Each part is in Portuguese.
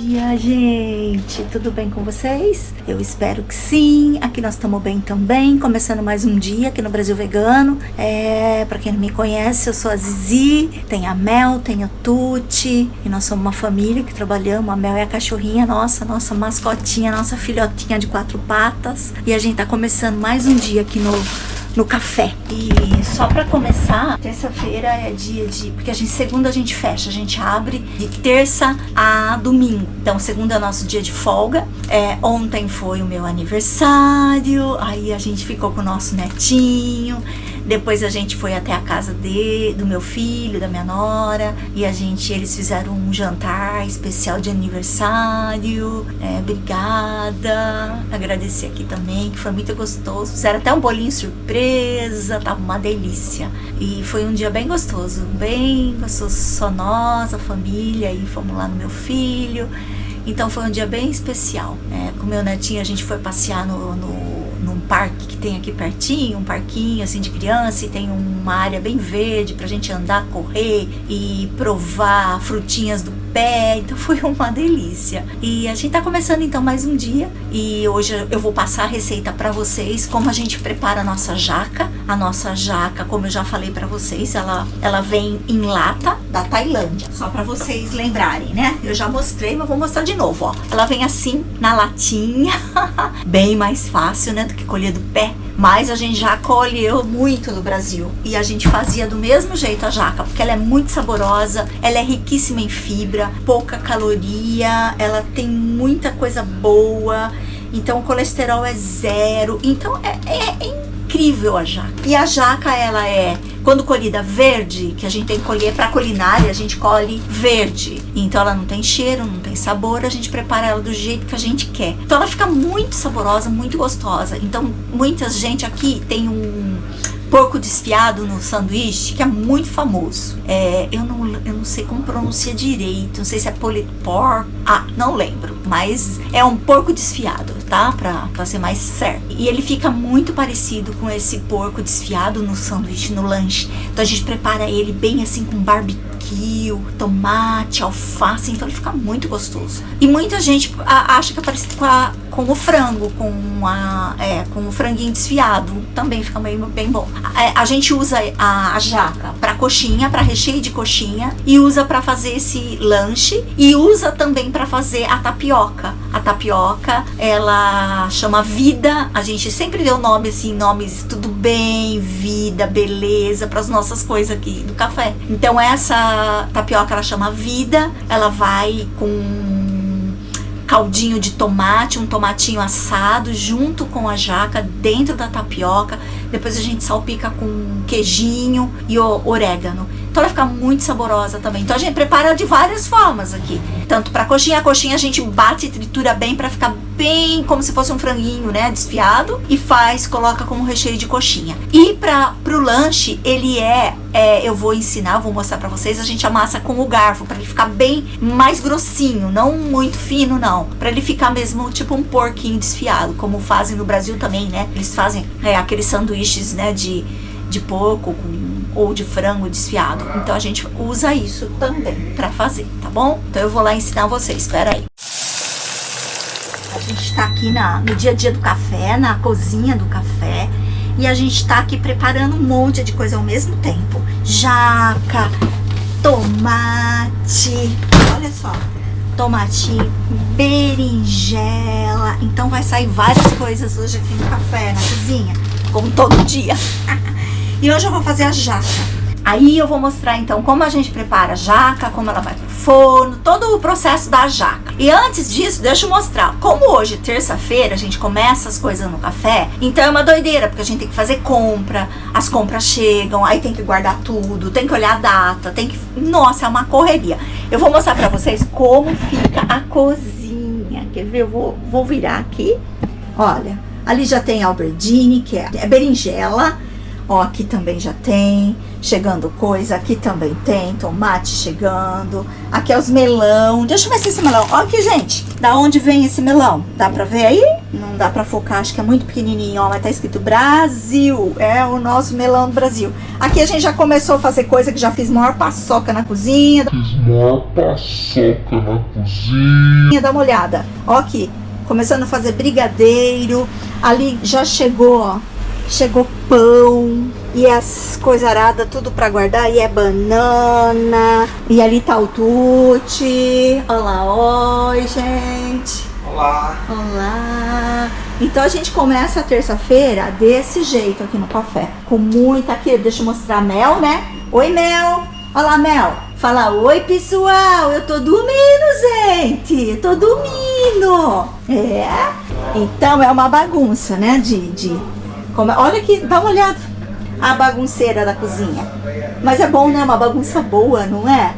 dia, gente! Tudo bem com vocês? Eu espero que sim. Aqui nós estamos bem também, começando mais um dia aqui no Brasil Vegano. Pra quem não me conhece, eu sou a Zizi, tem a Mel, tem a Tuti, e nós somos uma família que trabalhamos. A Mel é a cachorrinha nossa mascotinha, nossa filhotinha de 4 patas. E a gente tá começando mais um dia aqui no café. E só pra começar, terça-feira é dia de... Porque segunda a gente fecha, a gente abre de terça a domingo. Então segunda é nosso dia de folga. Ontem foi o meu aniversário, aí a gente ficou com o nosso netinho. Depois a gente foi até a casa do meu filho, da minha nora, e eles fizeram um jantar especial de aniversário. Obrigada. Agradecer aqui também, que foi muito gostoso. Fizeram até um bolinho surpresa, tava uma delícia. E foi um dia bem gostoso, só nós, a família, e fomos lá no meu filho. Então foi um dia bem especial. Com meu netinho a gente foi passear num parque que tem aqui pertinho, um parquinho assim de criança, e tem uma área bem verde pra gente andar, correr e provar frutinhas do pé. Então foi uma delícia. E a gente tá começando então mais um dia, e hoje eu vou passar a receita pra vocês, como a gente prepara a nossa jaca. A nossa jaca, como eu já falei pra vocês, ela vem em lata da Tailândia, só pra vocês lembrarem, né? Eu já mostrei, mas vou mostrar de novo, ó. Ela vem assim, na latinha, bem mais fácil, né, do que colher do pé. Mas a gente já colheu muito no Brasil, e a gente fazia do mesmo jeito a jaca, porque ela é muito saborosa, ela é riquíssima em fibra, pouca caloria, ela tem muita coisa boa, então o colesterol é 0, então é incrível a jaca. E a jaca, ela é, quando colhida verde, que a gente tem que colher para culinária, a gente colhe verde, então ela não tem cheiro, não tem sabor, a gente prepara ela do jeito que a gente quer. Então ela fica muito saborosa, muito gostosa. Então muita gente aqui tem um porco desfiado no sanduíche, que é muito famoso. Eu não sei como pronuncia direito, não sei se é pork, não lembro, mas é um porco desfiado, tá? Pra ser mais certo. E ele fica muito parecido com esse porco desfiado no sanduíche, no lanche. Então a gente prepara ele bem assim com barbecue, tomate, alface, então ele fica muito gostoso. E muita gente acha que é parecido com o frango, com o franguinho desfiado, também fica bem bom. A gente usa a jaca para coxinha, para recheio de coxinha, e usa para fazer esse lanche, e usa também para fazer a tapioca. A tapioca, ela chama Vida. A gente sempre deu nome assim, nomes tudo bem, vida, beleza, para as nossas coisas aqui do café. Então essa tapioca, ela chama Vida. Ela vai com caldinho de tomate, um tomatinho assado junto com a jaca dentro da tapioca. Depois a gente salpica com queijinho e orégano. Então ela fica muito saborosa também. Então a gente prepara de várias formas aqui. Tanto para coxinha, a coxinha a gente bate e tritura bem para ficar bem como se fosse um franguinho, né, desfiado, e coloca como recheio de coxinha. E pro lanche, ele eu vou mostrar para vocês, a gente amassa com o garfo para ele ficar bem mais grossinho, não muito fino não, para ele ficar mesmo tipo um porquinho desfiado, como fazem no Brasil também, né? Eles fazem aqueles sanduíches, né, de porco ou de frango desfiado. Então a gente usa isso também para fazer, tá bom? Então eu vou lá ensinar vocês, espera aí. A gente tá aqui no dia a dia do café, na cozinha do café, e a gente tá aqui preparando um monte de coisa ao mesmo tempo. Jaca, tomate, olha só, tomatinho, berinjela. Então vai sair várias coisas hoje aqui no café, na cozinha, como todo dia. E hoje eu vou fazer a jaca. Aí eu vou mostrar então como a gente prepara a jaca, como ela vai pro forno, todo o processo da jaca. E antes disso, deixa eu mostrar. Como hoje, terça-feira, a gente começa as coisas no café, então é uma doideira, porque a gente tem que fazer compra, as compras chegam, aí tem que guardar tudo, tem que olhar a data, Nossa, é uma correria. Eu vou mostrar pra vocês como fica a cozinha. Quer ver? Eu vou virar aqui. Olha, ali já tem aubergine, que é berinjela. Ó, aqui também já tem. chegando coisa. Aqui também tem tomate chegando. Aqui é os melão. Deixa eu ver se esse melão... Olha aqui, gente. Da onde vem esse melão? Dá pra ver aí? Não dá pra focar, acho que é muito pequenininho, ó. Mas tá escrito Brasil. É o nosso melão do Brasil. Aqui a gente já começou a fazer coisa que já fiz maior paçoca na cozinha. Dá uma olhada. Ó aqui. Começando a fazer brigadeiro. Ali já chegou, ó. Chegou pão. E as coisaradas tudo pra guardar. E é banana. E ali tá o tutti. Olá, oi, gente. Olá. Olá. Então a gente começa a terça-feira desse jeito aqui no café. Com muita... Aqui, deixa eu mostrar a Mel, né? Oi, Mel. Olá, Mel. Fala, oi, pessoal. Eu tô dormindo, gente. Eu tô dormindo. É. Então é uma bagunça, né? Olha aqui, dá uma olhada. A bagunceira da cozinha. Mas é bom, né? Uma bagunça boa, não é?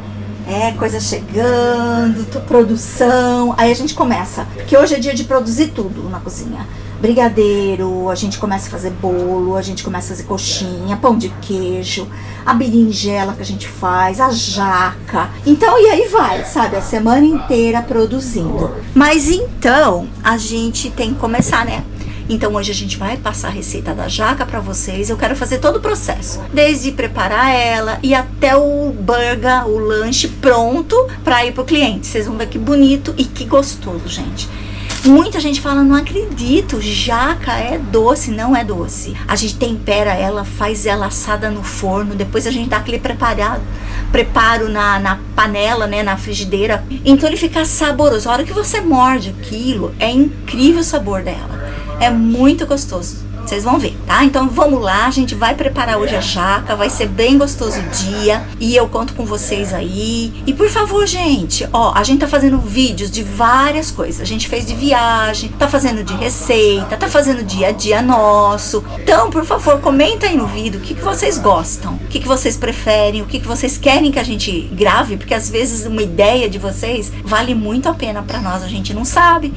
É, coisa chegando, produção. Aí a gente começa, porque hoje é dia de produzir tudo na cozinha. Brigadeiro, a gente começa a fazer bolo, a gente começa a fazer coxinha, pão de queijo, a berinjela que a gente faz, a jaca. Então, e aí vai, sabe? A semana inteira produzindo. Mas então, a gente tem que começar, né? Então hoje a gente vai passar a receita da jaca pra vocês. Eu quero fazer todo o processo, desde preparar ela e até o burger, o lanche pronto pra ir pro cliente. Vocês vão ver que bonito e que gostoso, gente. Muita gente fala, não acredito, jaca é doce. Não é doce. A gente tempera ela, faz ela assada no forno, depois a gente dá aquele preparo na panela, né, na frigideira. Então ele fica saboroso. A hora que você morde aquilo, é incrível o sabor dela. É muito gostoso. Vocês vão ver, tá? Então vamos lá, a gente vai preparar hoje a jaca, vai ser bem gostoso o dia e eu conto com vocês aí. E por favor, gente, ó, a gente tá fazendo vídeos de várias coisas. A gente fez de viagem, tá fazendo de receita, tá fazendo dia a dia nosso. Então, por favor, comenta aí no vídeo o que vocês gostam, o que vocês preferem, o que vocês querem que a gente grave, porque às vezes uma ideia de vocês vale muito a pena pra nós, a gente não sabe.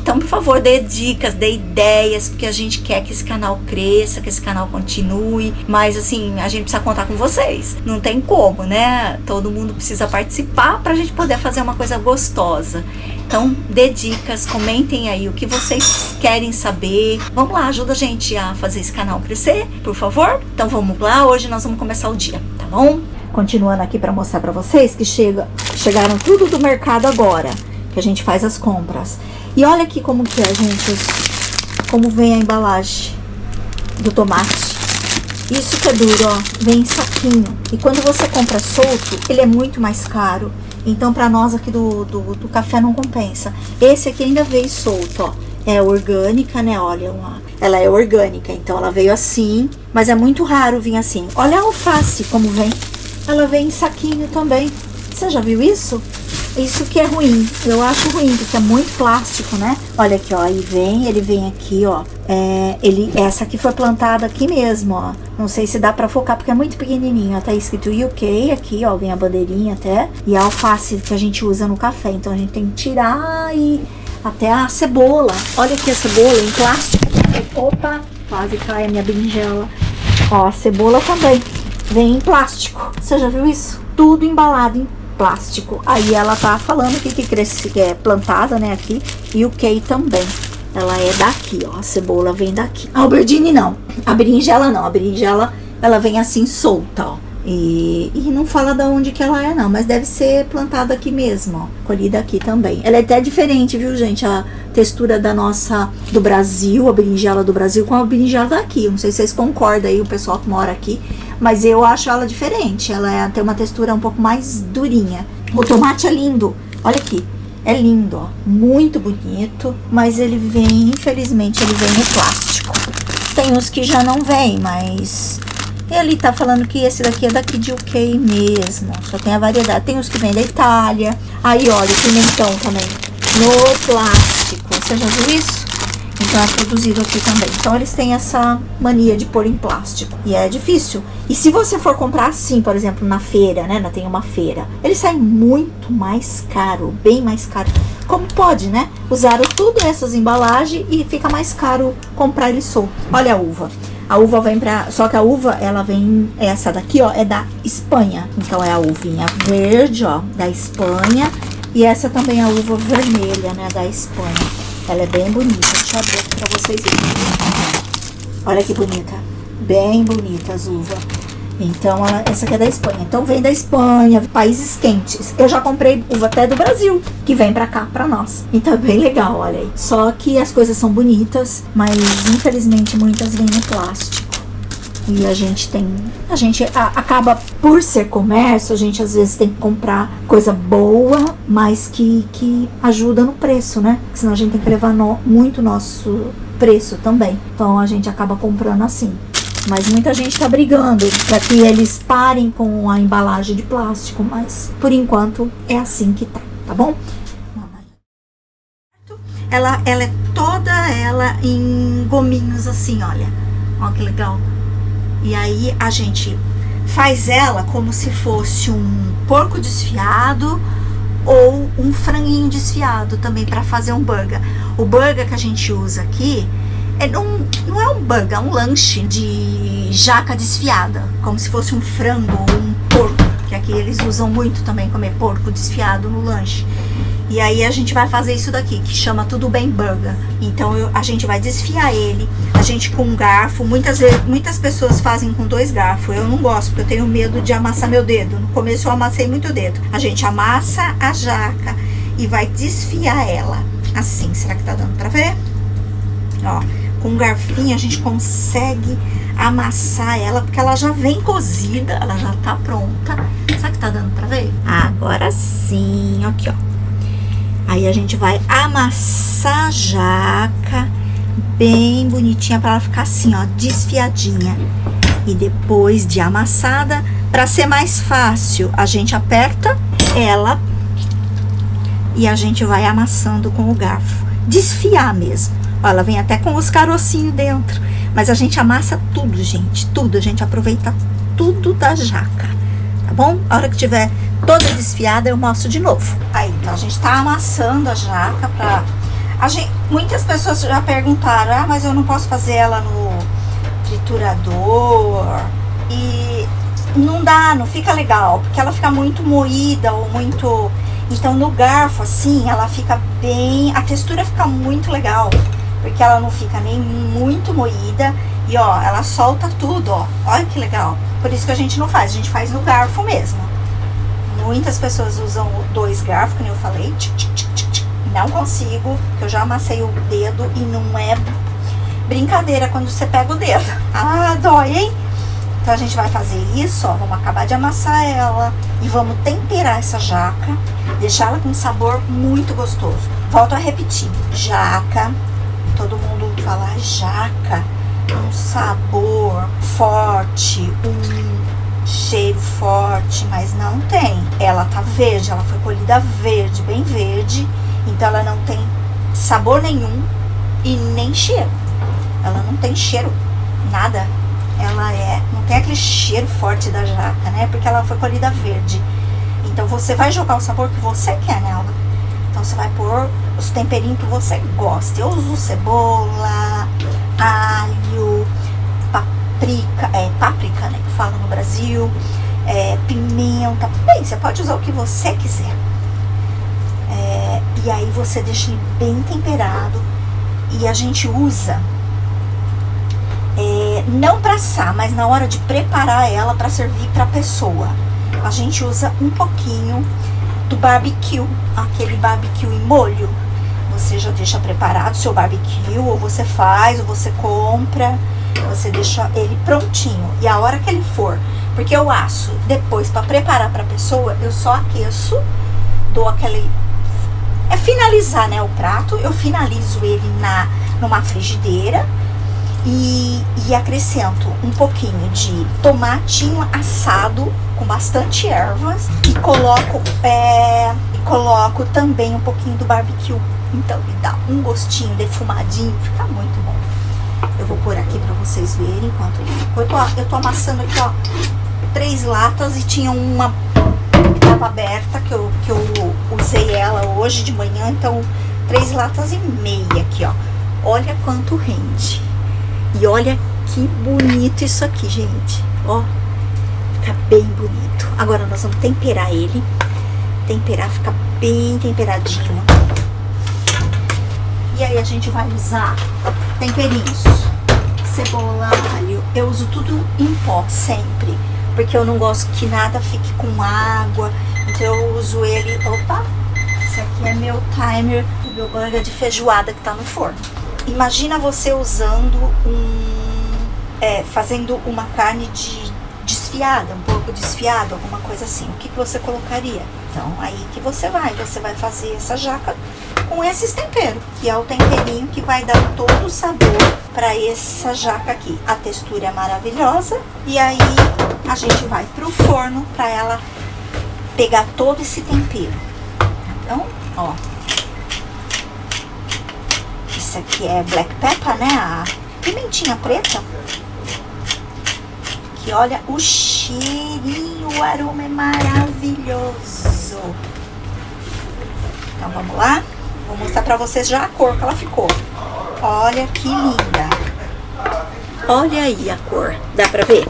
Então, por favor, dê dicas, dê ideias, porque a gente quer que esse canal cresça, que esse canal continue, mas assim, a gente precisa contar com vocês, não tem como, né? Todo mundo precisa participar pra gente poder fazer uma coisa gostosa. Então, dê dicas, comentem aí o que vocês querem saber. Vamos lá, ajuda a gente a fazer esse canal crescer, por favor? Então vamos lá, hoje nós vamos começar o dia, tá bom? Continuando aqui pra mostrar pra vocês que chegaram tudo do mercado agora, que a gente faz as compras. E olha aqui como que é, gente, como vem a embalagem do tomate. Isso que é duro, ó, vem em saquinho. E quando você compra solto, ele é muito mais caro. Então pra nós aqui do café não compensa. Esse aqui ainda veio solto, ó. É orgânica, né, olha, ela é orgânica, então ela veio assim. Mas é muito raro vir assim. Olha a alface como vem. Ela vem em saquinho também. Você já viu isso? Isso que é ruim, eu acho ruim, porque é muito plástico, né? Olha aqui, ó, ele vem aqui, ó. Essa aqui foi plantada aqui mesmo, ó. Não sei se dá pra focar, porque é muito pequenininho, ó. Tá escrito UK aqui, ó, vem a bandeirinha até. E a alface que a gente usa no café, então a gente tem que tirar e... Até a cebola, olha aqui a cebola em plástico. Opa, quase cai a minha berinjela. Ó, a cebola também vem em plástico. Você já viu isso? Tudo embalado em plástico. Aí ela tá falando aqui que cresce, que é plantada, né, aqui. E o key também. Ela é daqui, ó. A cebola vem daqui. A aubergine não. A berinjela não. A berinjela, ela vem assim solta, ó. E não fala de onde que ela é, não. Mas deve ser plantada aqui mesmo, ó. Colhida aqui também. Ela é até diferente, viu, gente? A textura do Brasil, a berinjela do Brasil com a berinjela daqui. Não sei se vocês concordam aí, o pessoal que mora aqui. Mas eu acho ela diferente. Ela tem uma textura um pouco mais durinha. O tomate é lindo. Olha aqui. É lindo, ó. Muito bonito. Mas ele vem, infelizmente, ele vem no plástico. Tem uns que já não vem, mas... Ele tá falando que esse daqui é daqui de UK mesmo. Só tem a variedade. Tem os que vêm da Itália. Aí, olha, o pimentão também. No plástico. Você já viu isso? Então é produzido aqui também. Então eles têm essa mania de pôr em plástico. E é difícil. E se você for comprar assim, por exemplo, na feira, né? Tem uma feira. Ele sai muito mais caro. Bem mais caro. Como pode, né? Usaram tudo essas embalagens e fica mais caro comprar ele solto. Olha a uva. A uva vem só que a uva, ela vem, essa daqui, ó, é da Espanha. Então é a uvinha verde, ó, da Espanha. E essa também é a uva vermelha, né, da Espanha. Ela é bem bonita. Deixa eu abrir aqui pra vocês verem. Olha que bonita. Bem bonita as uvas. Então, essa aqui é da Espanha. Então, vem da Espanha, países quentes. Eu já comprei uva até do Brasil, que vem pra cá, pra nós. Então, é bem legal, olha aí. Só que as coisas são bonitas, mas, infelizmente, muitas vêm no plástico. E a gente acaba, por ser comércio, a gente às vezes tem que comprar coisa boa, mas que ajuda no preço, né? Porque senão a gente tem que levar muito nosso preço também. Então, a gente acaba comprando assim. Mas muita gente tá brigando para que eles parem com a embalagem de plástico, mas por enquanto é assim que tá bom? Ela é toda ela em gominhos assim, olha. Olha que legal. E aí a gente faz ela como se fosse um porco desfiado ou um franguinho desfiado também para fazer um burger. O burger que a gente usa aqui não é um burger, é um lanche de jaca desfiada, como se fosse um frango ou um porco, que aqui eles usam muito também comer porco desfiado no lanche. E aí a gente vai fazer isso daqui, que chama Tudo Bem Burger. Então a gente vai desfiar ele, a gente com um garfo, muitas pessoas fazem com 2 garfos, eu não gosto, porque eu tenho medo de amassar meu dedo. No começo eu amassei muito o dedo. A gente amassa a jaca e vai desfiar ela, assim, será que tá dando pra ver? Ó, com um garfinho a gente consegue amassar ela, porque ela já vem cozida, ela já tá pronta. Será que tá dando pra ver? Agora sim, aqui ó. Aí a gente vai amassar a jaca bem bonitinha pra ela ficar assim, ó, desfiadinha. E depois de amassada, pra ser mais fácil, a gente aperta ela e a gente vai amassando com o garfo. Desfiar mesmo. Ó, ela vem até com os carocinhos dentro. Mas a gente amassa tudo, gente. Tudo. A gente aproveita tudo da jaca. Tá bom? A hora que tiver toda desfiada, eu mostro de novo. Aí, então a gente tá amassando a jaca pra... Muitas pessoas já perguntaram, ah, mas eu não posso fazer ela no triturador. E não dá, não fica legal. Porque ela fica muito moída ou muito... Então, no garfo, assim, ela fica bem... A textura fica muito legal. Porque ela não fica nem muito moída. E, ó, ela solta tudo, ó. Olha que legal. Por isso que a gente não faz. A gente faz no garfo mesmo. Muitas pessoas usam 2 garfos, como eu falei. Não consigo, porque eu já amassei o dedo e não é brincadeira quando você pega o dedo. Ah, dói, hein? Então, a gente vai fazer isso, ó. Vamos acabar de amassar ela. E vamos temperar essa jaca. Deixar ela com um sabor muito gostoso. Volto a repetir. Jaca. Todo mundo fala jaca. Um sabor forte. Um cheiro forte. Mas não tem. Ela tá verde. Ela foi colhida verde. Bem verde. Então ela não tem sabor nenhum. E nem cheiro. Ela não tem cheiro. Nada. Ela não tem aquele cheiro forte da jaca, né? Porque ela foi colhida verde. Então você vai jogar o sabor que você quer nela. Então você vai pôr os temperinhos que você gosta. Eu uso cebola, alho, páprica, né? Que fala no Brasil. Pimenta. Bem, você pode usar o que você quiser. E aí você deixa ele bem temperado. E a gente usa... não para assar, mas na hora de preparar ela para servir para pessoa, a gente usa um pouquinho do barbecue, aquele barbecue em molho. Você já deixa preparado o seu barbecue, ou você faz, ou você compra, você deixa ele prontinho. E a hora que ele for, porque eu asso depois para preparar para pessoa, eu só aqueço, dou aquele... finalizar, né, o prato. Eu finalizo ele numa frigideira. E acrescento um pouquinho de tomatinho assado com bastante ervas e coloco também um pouquinho do barbecue. Então ele dá um gostinho defumadinho, fica muito bom. Eu vou pôr aqui pra vocês verem enquanto ele ficou. Eu tô amassando aqui, ó, 3 latas e tinha uma que tava aberta, que eu usei ela hoje de manhã, então 3 latas e meia aqui, ó. Olha quanto rende. E olha que bonito isso aqui, gente. Ó, fica bem bonito. Agora nós vamos temperar ele. Temperar, fica bem temperadinho. E aí a gente vai usar temperinhos. Cebola, alho. Eu uso tudo em pó, sempre. Porque eu não gosto que nada fique com água. Então eu uso ele... Opa! Esse aqui é meu timer do meu burger de feijoada que tá no forno. Imagina você usando fazendo uma carne desfiada, um pouco desfiada, alguma coisa assim. O que você colocaria? Então, aí que você vai fazer essa jaca com esses temperos, que é o temperinho que vai dar todo o sabor para essa jaca aqui. A textura é maravilhosa e aí a gente vai pro forno para ela pegar todo esse tempero. Então, ó, isso aqui é black pepper, né? A pimentinha preta. Que olha o cheirinho, o aroma é maravilhoso. Então vamos lá. Vou mostrar pra vocês já a cor que ela ficou. Olha que linda. Olha aí a cor. Dá pra ver?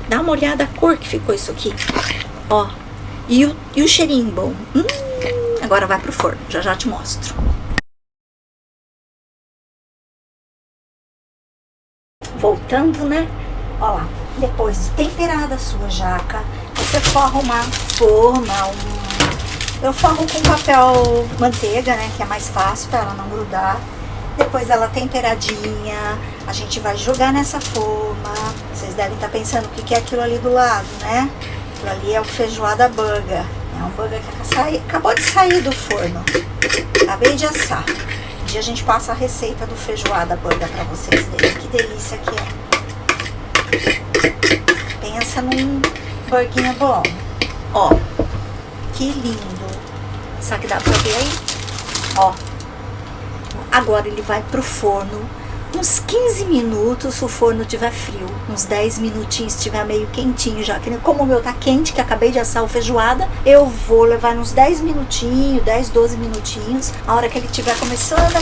Dá uma olhada a cor que ficou isso aqui. Ó. E o cheirinho bom. Agora vai pro forno. Já já te mostro. Voltando, né? Ó lá. Depois de temperada a sua jaca, você forra uma forma, eu forro com papel manteiga, né, que é mais fácil para ela não grudar. Depois dela temperadinha, a gente vai jogar nessa forma. Vocês devem estar pensando o que é aquilo ali do lado, né? Aquilo ali é o feijoada burger. É um burger que acabou de sair do forno. Acabei de assar. Um dia a gente passa a receita do feijoada burger para vocês verem que delícia que é. Pensa num burguinho bom. Ó, que lindo. Será que dá pra ver aí? Ó. Agora ele vai pro forno. Uns 15 minutos, se o forno tiver frio. Uns 10 minutinhos, se tiver meio quentinho já. Como o meu tá quente, que acabei de assar o feijoada, eu vou levar uns 10 minutinhos, 10, 12 minutinhos. A hora que ele tiver começando a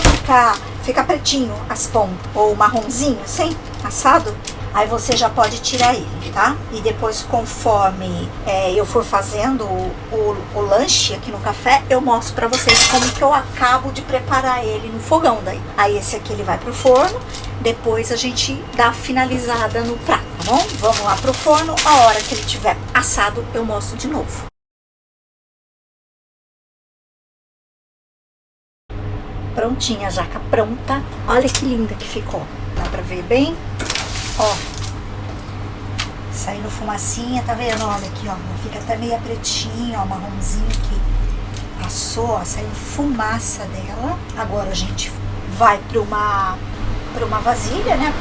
ficar pretinho as pontas, ou marronzinho, assim, assado, aí você já pode tirar ele, tá? E depois, conforme eu for fazendo o lanche aqui no café, eu mostro pra vocês como que eu acabo de preparar ele no fogão daí. Aí esse aqui ele vai pro forno, depois a gente dá a finalizada no prato, tá bom? Vamos lá pro forno, a hora que ele tiver assado, eu mostro de novo. Prontinha a jaca pronta. Olha que linda que ficou. Dá pra ver bem? Ó, saindo fumacinha, tá vendo? Olha aqui, ó, fica até meio pretinho, ó, marronzinho que passou, ó, saindo fumaça dela. Agora a gente vai pra uma vasilha, né?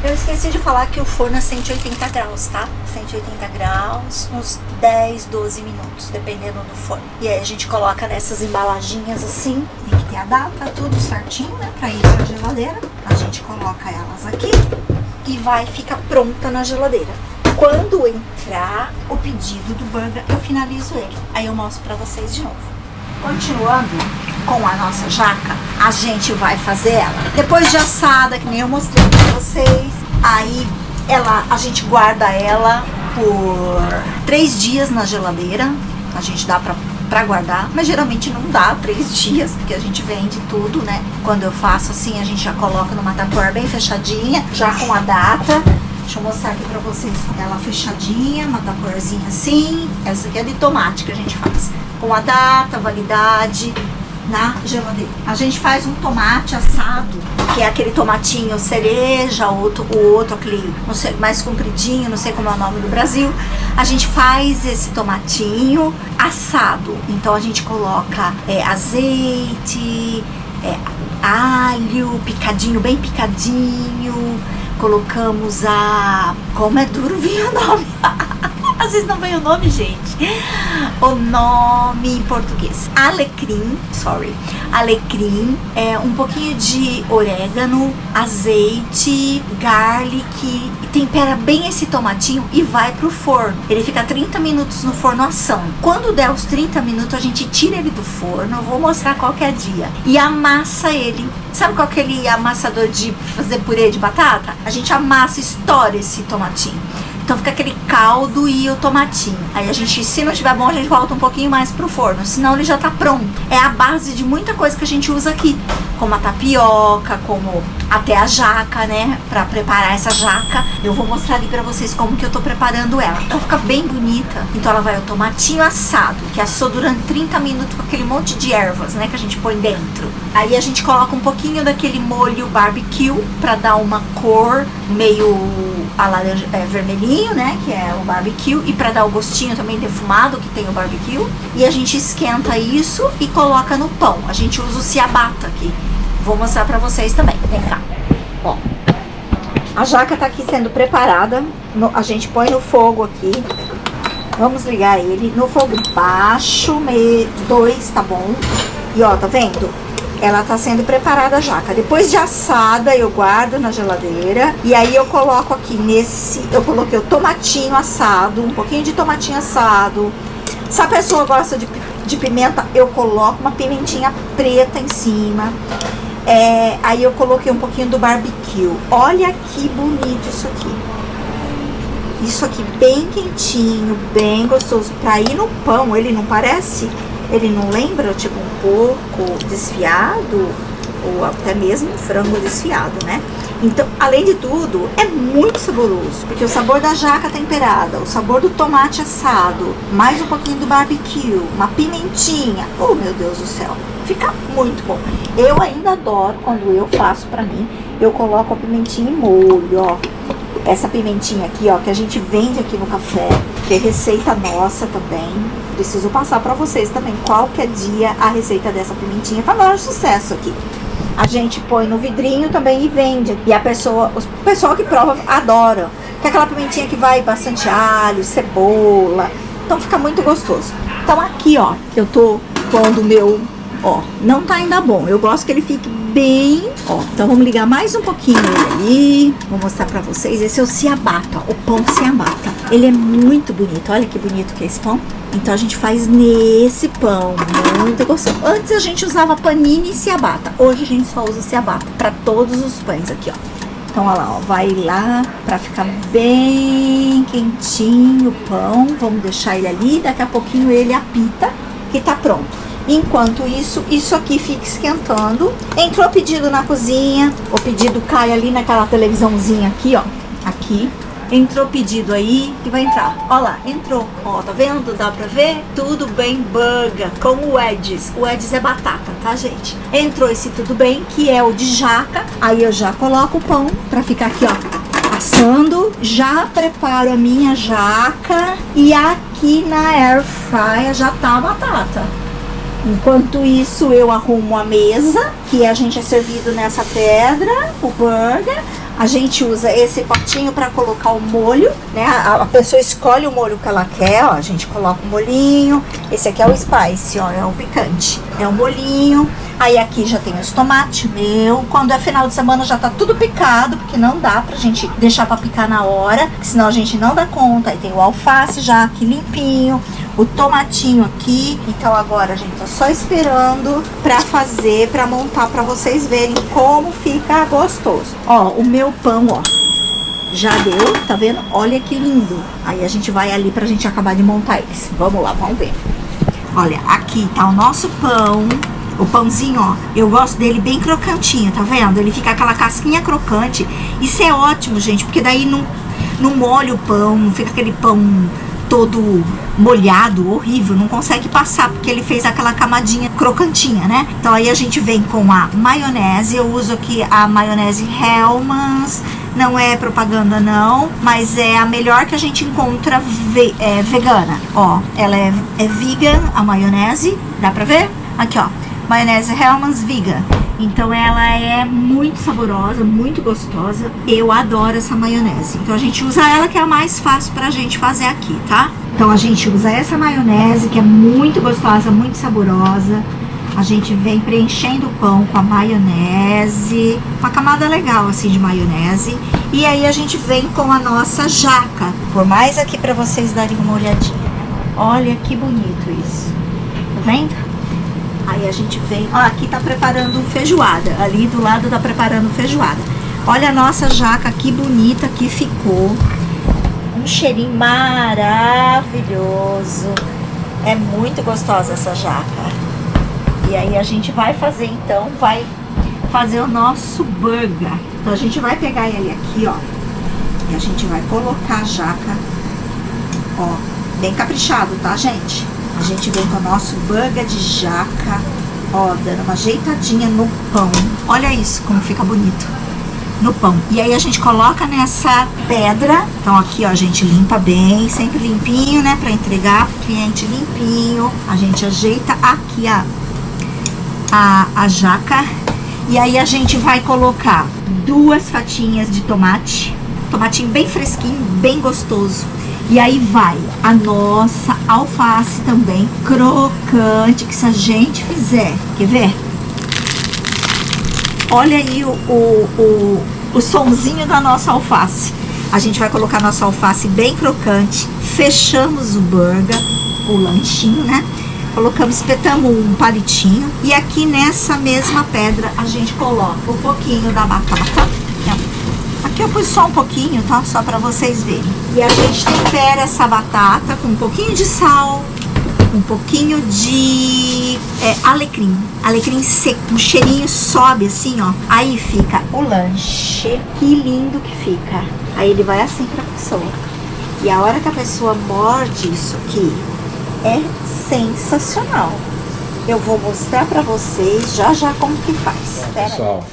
Eu esqueci de falar que o forno é 180 graus, tá? 180 graus, uns 10, 12 minutos, dependendo do forno. E aí a gente coloca nessas embalaginhas assim, tem que ter a data, tudo certinho, né? Pra ir pra geladeira. A gente coloca elas aqui e vai ficar pronta na geladeira. Quando entrar o pedido do burger, eu finalizo ele. Aí eu mostro pra vocês de novo. Continuando com a nossa jaca, a gente vai fazer ela depois de assada, que nem eu mostrei pra vocês. Aí a gente guarda ela por 3 dias na geladeira. A gente dá pra guardar, mas geralmente não dá 3 dias, porque a gente vende tudo, né? Quando eu faço assim, a gente já coloca numa tupperware bem fechadinha, já com a data. Deixa eu mostrar aqui pra vocês. Ela fechadinha, uma tupperwarezinha assim. Essa aqui é de tomate que a gente faz. Com a data, validade, na geladeira. A gente faz um tomate assado, que é aquele tomatinho cereja, o outro aquele, não sei, mais compridinho, não sei como é o nome do Brasil. A gente faz esse tomatinho assado. Então a gente coloca azeite, alho, picadinho, bem picadinho. Colocamos como é duro vir o nome. Às vezes não vem o nome, gente. O nome em português. Alecrim, alecrim, um pouquinho de orégano, azeite, garlic, e tempera bem esse tomatinho e vai pro forno. Ele fica 30 minutos no forno assando. Quando der os 30 minutos, a gente tira ele do forno. Eu vou mostrar qualquer dia. E amassa ele. Sabe qual é aquele amassador de fazer purê de batata? A gente amassa, estoura esse tomatinho. Então fica aquele caldo e o tomatinho. Aí a gente, se não estiver bom, a gente volta um pouquinho mais pro forno. Senão ele já tá pronto. É a base de muita coisa que a gente usa aqui. Como a tapioca, como até a jaca, né? Pra preparar essa jaca. Eu vou mostrar ali pra vocês como que eu tô preparando ela. Ela fica bem bonita. Então ela vai o tomatinho assado, que assou durante 30 minutos com aquele monte de ervas, né? Que a gente põe dentro. Aí a gente coloca um pouquinho daquele molho barbecue pra dar uma cor meio vermelhinho, né, que é o barbecue, e para dar o gostinho também defumado que tem o barbecue. E a gente esquenta isso e coloca no pão. A gente usa o ciabatta aqui. Vou mostrar para vocês também. Vem cá. Ó, a jaca tá aqui sendo preparada. A gente põe no fogo aqui. Vamos ligar ele no fogo baixo, 2, tá bom? E ó, tá vendo? Ela tá sendo preparada a jaca. Depois de assada, eu guardo na geladeira. E aí eu coloco aqui eu coloquei o tomatinho assado, um pouquinho de tomatinho assado. Se a pessoa gosta de pimenta, eu coloco uma pimentinha preta em cima. Aí eu coloquei um pouquinho do barbecue. Olha que bonito isso aqui. Isso aqui bem quentinho, bem gostoso. Pra ir no pão, ele não parece... Ele não lembra, tipo, um porco desfiado ou até mesmo um frango desfiado, né? Então, além de tudo, é muito saboroso, porque o sabor da jaca temperada, o sabor do tomate assado, mais um pouquinho do barbecue, uma pimentinha, oh meu Deus do céu, fica muito bom. Eu ainda adoro quando eu faço pra mim, eu coloco a pimentinha em molho, ó. Essa pimentinha aqui, ó, que a gente vende aqui no café, que é receita nossa também. Preciso passar pra vocês também, qualquer dia, a receita dessa pimentinha. Faz maior sucesso aqui. A gente põe no vidrinho também e vende. E o pessoal que prova adora. Que é aquela pimentinha que vai bastante alho, cebola. Então fica muito gostoso. Então aqui, ó, eu tô pondo o meu... Ó, não tá ainda bom. Eu gosto que ele fique bem... Ó, então vamos ligar mais um pouquinho ele ali. Vou mostrar pra vocês. Esse é o ciabatta, o pão ciabatta. Ele é muito bonito. Olha que bonito que é esse pão. Então a gente faz nesse pão. Muito gostoso. Antes a gente usava panini e ciabatta. Hoje a gente só usa ciabatta pra todos os pães aqui, ó. Então, olha lá, ó, vai lá pra ficar bem quentinho o pão. Vamos deixar ele ali. Daqui a pouquinho ele apita, que tá pronto. Enquanto isso aqui fica esquentando. Entrou pedido na cozinha. O pedido cai ali naquela televisãozinha aqui, ó. Aqui. Entrou pedido aí que vai entrar. Ó lá, entrou. Ó, tá vendo? Dá pra ver? Tudo bem burger com o Edges. O Edges é batata, tá, gente? Entrou esse tudo bem, que é o de jaca. Aí eu já coloco o pão pra ficar aqui, ó, assando. Já preparo a minha jaca. E aqui na air fryer já tá a batata. Enquanto isso, eu arrumo a mesa, que a gente é servido nessa pedra, o burger. A gente usa esse potinho para colocar o molho, né? A pessoa escolhe o molho que ela quer, ó. A gente coloca o molhinho. Esse aqui é o spice, ó, é o picante. É o molhinho. Aí aqui já tem os tomates meu. Quando é final de semana já tá tudo picado, porque não dá pra gente deixar pra picar na hora, senão a gente não dá conta. Aí tem o alface já aqui limpinho, o tomatinho aqui. Então agora a gente tá só esperando pra fazer, pra montar, pra vocês verem como fica gostoso. Ó, o meu pão, ó, já deu, tá vendo? Olha que lindo. Aí a gente vai ali pra gente acabar de montar eles. Vamos lá, vamos ver. Olha, aqui tá o nosso pão. O pãozinho, ó, eu gosto dele bem crocantinho, tá vendo? Ele fica aquela casquinha crocante. Isso é ótimo, gente, porque daí não molha o pão, não fica aquele pão todo molhado, horrível, não consegue passar, porque ele fez aquela camadinha crocantinha, né? Então aí a gente vem com a maionese. Eu uso aqui a maionese Hellmann's, não é propaganda não, mas é a melhor que a gente encontra vegana. Ó, ela é vegan, a maionese, dá pra ver? Aqui, ó, maionese Hellmann's vegan. Então ela é muito saborosa, muito gostosa. Eu adoro essa maionese. Então a gente usa ela, que é a mais fácil pra gente fazer aqui, tá? Então a gente usa essa maionese, que é muito gostosa, muito saborosa. A gente vem preenchendo o pão com a maionese, uma camada legal assim de maionese. E aí a gente vem com a nossa jaca. Por mais aqui pra vocês darem uma olhadinha. Olha que bonito isso. Tá vendo? Aí a gente vem, ó, aqui tá preparando feijoada. Ali do lado tá preparando feijoada. Olha a nossa jaca, que bonita que ficou. Um cheirinho maravilhoso. É muito gostosa essa jaca. E aí a gente vai fazer então, vai fazer o nosso burger. Então a gente vai pegar ele aqui, ó. E a gente vai colocar a jaca, ó, bem caprichado, tá, gente? A gente vem com o nosso burger de jaca, ó, dando uma ajeitadinha no pão. Olha isso, como fica bonito no pão. E aí a gente coloca nessa pedra. Então aqui, ó, a gente limpa bem, sempre limpinho, né? Pra entregar pro cliente limpinho. A gente ajeita aqui a jaca. E aí a gente vai colocar 2 fatiinhas de tomate. Tomatinho bem fresquinho, bem gostoso. E aí vai a nossa alface também, crocante, que se a gente fizer, quer ver? Olha aí o sonzinho da nossa alface. A gente vai colocar nossa alface bem crocante, fechamos o burger, o lanchinho, né? Colocamos, espetamos um palitinho. E aqui nessa mesma pedra a gente coloca um pouquinho da batata. Aqui eu pus só um pouquinho, tá? Só pra vocês verem. E a gente tempera essa batata com um pouquinho de sal, um pouquinho de alecrim. Alecrim seco. O cheirinho sobe assim, ó. Aí fica o lanche. Que lindo que fica. Aí ele vai assim pra pessoa. E a hora que a pessoa morde isso aqui, é sensacional. Eu vou mostrar pra vocês já como que faz. Espera. Pessoal,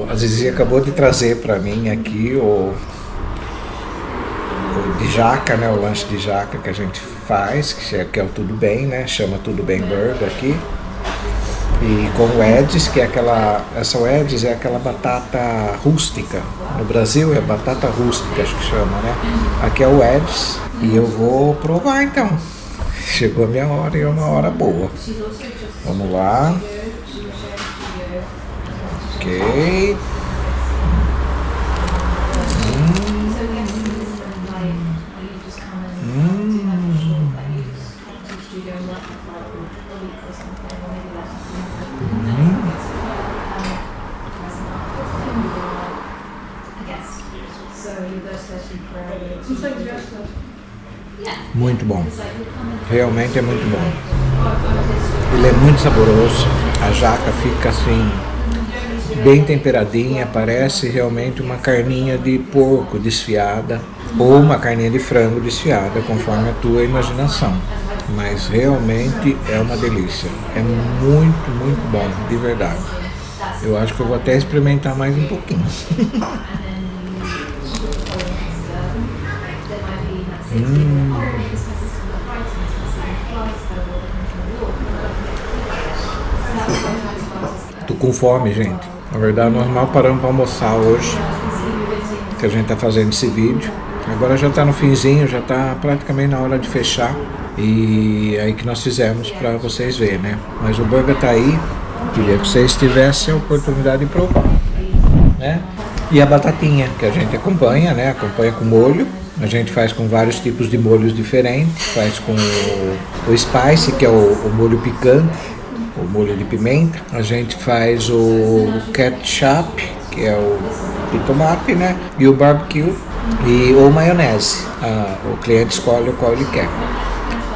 a Zizi acabou de trazer para mim aqui o de jaca, né? O lanche de jaca que a gente faz, que é o Tudo Bem, né? Chama Tudo Bem Burger aqui. E com o Edis, que é essa Edis é aquela batata rústica. No Brasil é batata rústica, acho que chama, né? Aqui é o Edis e eu vou provar então. Chegou a minha hora e é uma hora boa. Vamos lá. Ok. Muito bom. Realmente é muito bom. Ele é muito saboroso. A jaca fica assim bem temperadinha, parece realmente uma carninha de porco desfiada ou uma carninha de frango desfiada, conforme a tua imaginação. Mas realmente é uma delícia. É muito, muito bom, de verdade. Eu acho que eu vou até experimentar mais um pouquinho. Tô com fome, gente. Na verdade, nós mal paramos para almoçar hoje, que a gente tá fazendo esse vídeo. Agora já tá no finzinho, já tá praticamente na hora de fechar. E aí que nós fizemos para vocês verem, né? Mas o burger tá aí. Queria que vocês tivessem a oportunidade de provar, né? E a batatinha, que a gente acompanha, né? Acompanha com molho. A gente faz com vários tipos de molhos diferentes. Faz com o spice, que é o molho picante, o molho de pimenta. A gente faz o ketchup, que é o de tomate, né? E o barbecue ou maionese. O cliente escolhe o qual ele quer.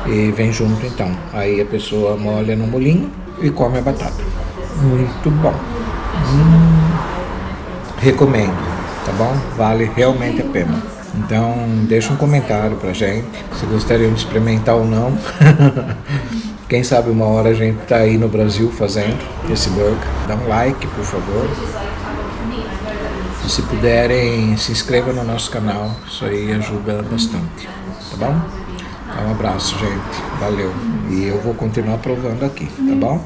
E vem junto então. Aí a pessoa molha no molhinho e come a batata. Muito bom. Recomendo, tá bom? Vale realmente a pena. Então deixa um comentário pra gente, se gostariam de experimentar ou não. Quem sabe uma hora a gente tá aí no Brasil fazendo esse burger. Dá um like, por favor. E se puderem, se inscrevam no nosso canal. Isso aí ajuda bastante, tá bom? Então, um abraço, gente. Valeu. E eu vou continuar provando aqui, tá bom?